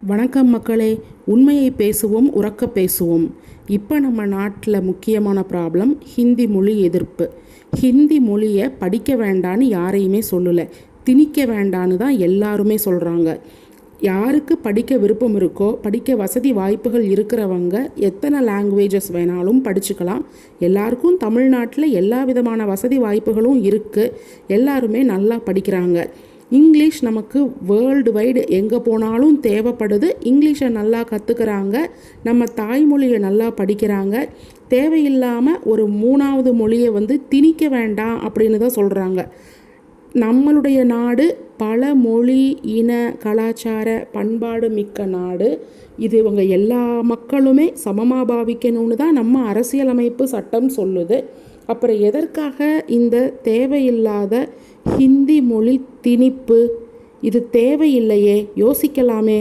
வணக்கம் மக்களே, உண்மையை பேசுவோம், உறக்க பேசுவோம். இப்போ நம்ம நாட்டில் முக்கியமான ப்ராப்ளம் ஹிந்தி மொழி எதிர்ப்பு. ஹிந்தி மொழியை படிக்க வேண்டான்னு யாரையுமே சொல்லலை, திணிக்க வேண்டான்னு தான் எல்லாருமே சொல்கிறாங்க. யாருக்கு படிக்க விருப்பம் இருக்கோ, படிக்க வசதி வாய்ப்புகள் இருக்கிறவங்க எத்தனை லாங்குவேஜஸ் வேணாலும் படிச்சுக்கலாம். எல்லாருக்கும் தமிழ்நாட்டில் எல்லா விதமான வசதி வாய்ப்புகளும் இருக்குது. எல்லாருமே நல்லா படிக்கிறாங்க. இங்கிலீஷ் நமக்கு வேர்ல்டு வைடு எங்கே போனாலும் தேவைப்படுது. இங்கிலீஷை நல்லா கற்றுக்கிறாங்க, நம்ம தாய்மொழியை நல்லா படிக்கிறாங்க. தேவையில்லாமல் ஒரு மூணாவது மொழியை திணிக்க வேண்டாம் அப்படின்னு தான் சொல்கிறாங்க. நம்மளுடைய நாடு பல மொழி, இன, கலாச்சார, பண்பாடு மிக்க நாடு. இது இவங்க எல்லா மக்களுமே சமமாக பாவிக்கணும்னு தான் நம்ம அரசியலமைப்பு சட்டம் சொல்லுது. அப்புறம் எதற்காக இந்த தேவையில்லாத ஹிந்தி மொழி திணிப்பு? இது தேவையில்லையே, யோசிக்கலாமே.